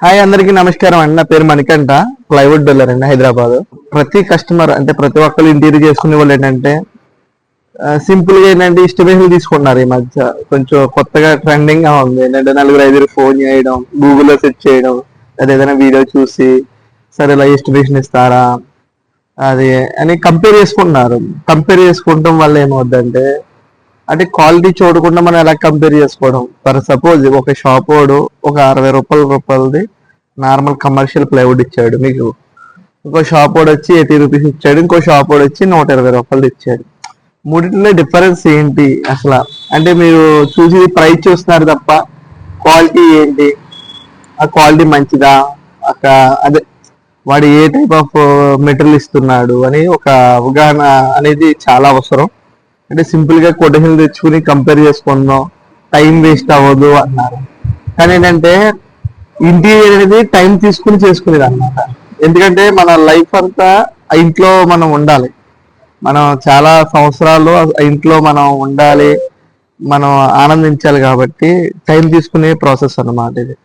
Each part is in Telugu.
హాయ్ అందరికీ నమస్కారం అండి. నా పేరు మణికంఠ, ప్లైవుడ్ బిల్డర్ అండి, హైదరాబాద్. ప్రతి కస్టమర్ అంటే ప్రతి ఒక్కరు ఇంటీరియర్ చేసుకునే వాళ్ళు ఏంటంటే సింపుల్ గా ఏంటంటే ఎస్టిమేషన్ తీసుకుంటున్నారు. ఈ మధ్య కొంచెం కొత్తగా ట్రెండింగ్ గా ఉంది. ఏంటంటే నలుగురు ఐదుగురు ఫోన్ చేయడం, గూగుల్లో సెర్చ్ చేయడం, లేదా ఏదైనా వీడియో చూసి సరే ఇలా ఎస్టిమేషన్ ఇస్తారా అది అని కంపేర్ చేసుకుంటున్నారు. కంపేర్ చేసుకోవడం వల్ల ఏమవుద్దంటే అంటే క్వాలిటీ చూడకుండా మనం ఎలా కంపేర్ చేసుకోవడం. ఫర్ సపోజ్ ఒక షాప్ వాడు ఒక 60 రూపాయలది నార్మల్ కమర్షియల్ ప్లైవుడ్ ఇచ్చాడు మీకు, ఇంకో షాప్ వాడు వచ్చి 80 రూపీస్ ఇచ్చాడు, ఇంకో షాప్ వాడు వచ్చి 120 రూపాయలు ఇచ్చాడు. మూడింటిలో డిఫరెన్స్ ఏంటి అసలు? అంటే మీరు చూసి ప్రైస్ చూస్తున్నారు తప్ప క్వాలిటీ ఏంటి, ఆ క్వాలిటీ మంచిదా, ఒక అదే వాడు ఏ టైప్ ఆఫ్ మెటీరియల్ ఇస్తున్నాడు అని ఒక అవగాహన అనేది చాలా అవసరం. అంటే సింపుల్ గా కొటేషన్ తెచ్చుకుని కంపేర్ చేసుకుందాం, టైం వేస్ట్ అవ్వదు అన్నారు. కానీ ఏంటంటే ఇంటీరియర్ అనేది టైం తీసుకుని చేసుకునేది అన్నమాట. ఎందుకంటే మన లైఫ్ అంతా ఆ ఇంట్లో మనం ఉండాలి, మనం చాలా సంవత్సరాలు ఆ ఇంట్లో మనం ఉండాలి, మనం ఆనందించాలి. కాబట్టి టైం తీసుకునే ప్రాసెస్ అన్నమాట ఇది.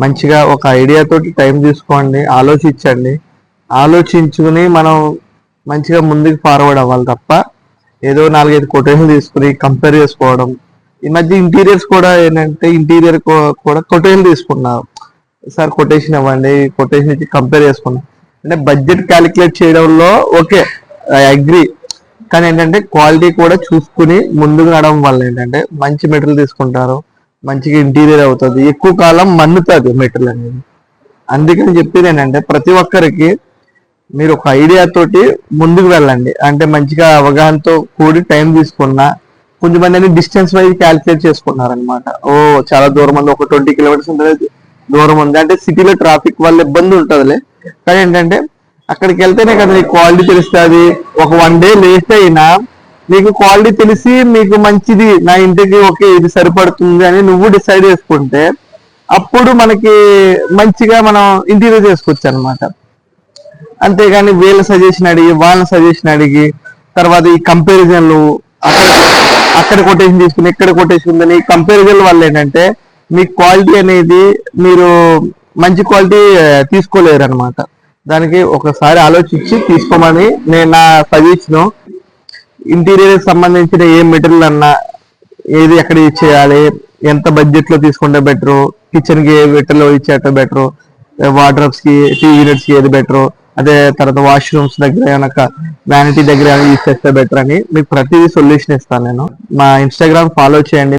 మంచిగా ఒక ఐడియా తోటి టైం తీసుకోండి, ఆలోచించండి. ఆలోచించుకుని మనం మంచిగా ముందుకు ఫార్వర్డ్ అవ్వాలి తప్ప ఏదో 4-5 కొటేషన్ తీసుకుని కంపేర్ చేసుకోవడం. ఈ మధ్య ఇంటీరియర్స్ కూడా ఏంటంటే ఇంటీరియర్ కూడా కొటేషన్ తీసుకున్నారు. సార్ కొటేషన్ ఇవ్వండి, కొటేషన్ ఇచ్చి కంపేర్ చేసుకున్నాం. అంటే బడ్జెట్ క్యాలిక్యులేట్ చేయడంలో ఓకే, ఐ అగ్రి. కానీ ఏంటంటే క్వాలిటీ కూడా చూసుకుని ముందుకు నడవడం వల్ల ఏంటంటే మంచి మెటీరియల్ తీసుకుంటారు, మంచిగా ఇంటీరియర్ అవుతుంది, ఎక్కువ కాలం మన్నుతుంది మెటీరియల్ అనేది. అందుకని చెప్పేది ఏంటంటే ప్రతి ఒక్కరికి మీరు ఒక ఐడియా తోటి ముందుకు వెళ్ళండి. అంటే మంచిగా అవగాహనతో కూడి టైం తీసుకున్నా. కొంతమంది అని డిస్టెన్స్ వైజ్ క్యాలిక్యులేట్ చేసుకున్నారు అనమాట. ఓ చాలా దూరం ఉంది, ఒక 20 కిలోమీటర్స్ ఉంటుంది, దూరం ఉంది అంటే సిటీలో ట్రాఫిక్ వల్ల ఇబ్బంది ఉంటుందిలే. కానీ ఏంటంటే అక్కడికి వెళ్తేనే కదా నీకు క్వాలిటీ తెలుస్తుంది. ఒక 1 డే లేట్ అయినా నీకు క్వాలిటీ తెలిసి మీకు మంచిది, నా ఇంటికి ఓకే ఇది సరిపడుతుంది అని నువ్వు డిసైడ్ చేసుకుంటే అప్పుడు మనకి మంచిగా మనం ఇంటీరియర్ చేసుకోవచ్చు అనమాట. అంతేగాని వీళ్ళ సజెషన్ అడిగి వాళ్ళ సజెషన్ అడిగి తర్వాత ఈ కంపారిజన్లు అక్కడ అక్కడ కొటేషన్ తీసుకుని ఇక్కడ కొటేషన్ ఉందని కంపారిజన్ వల్ల ఏంటంటే మీ క్వాలిటీ అనేది మీరు మంచి క్వాలిటీ తీసుకోలేరు అనమాట. దానికి ఒకసారి ఆలోచించి తీసుకోమని నేను నా సజెషన్. ఇంటీరియర్ సంబంధించిన ఏ మెటీరియల్ అన్నా ఏది ఎక్కడ యూజ్ చేయాలి, ఎంత బడ్జెట్ లో తీసుకుంటే బెటరు, కిచెన్ కి ఏ మెటీరియల్ ఇచ్చేట బెటరు, వార్డ్రోబ్స్ కి టీవీ యూనిట్స్ కి ఏది బెటరు, అదే తర్వాత వాష్రూమ్స్ దగ్గర ఏమైనా వ్యానిటీ దగ్గర యూజ్ చేస్తే బెటర్ అని మీకు ప్రతిదీ సొల్యూషన్ ఇస్తాను నేను. మా ఇన్స్టాగ్రామ్ ఫాలో చేయండి.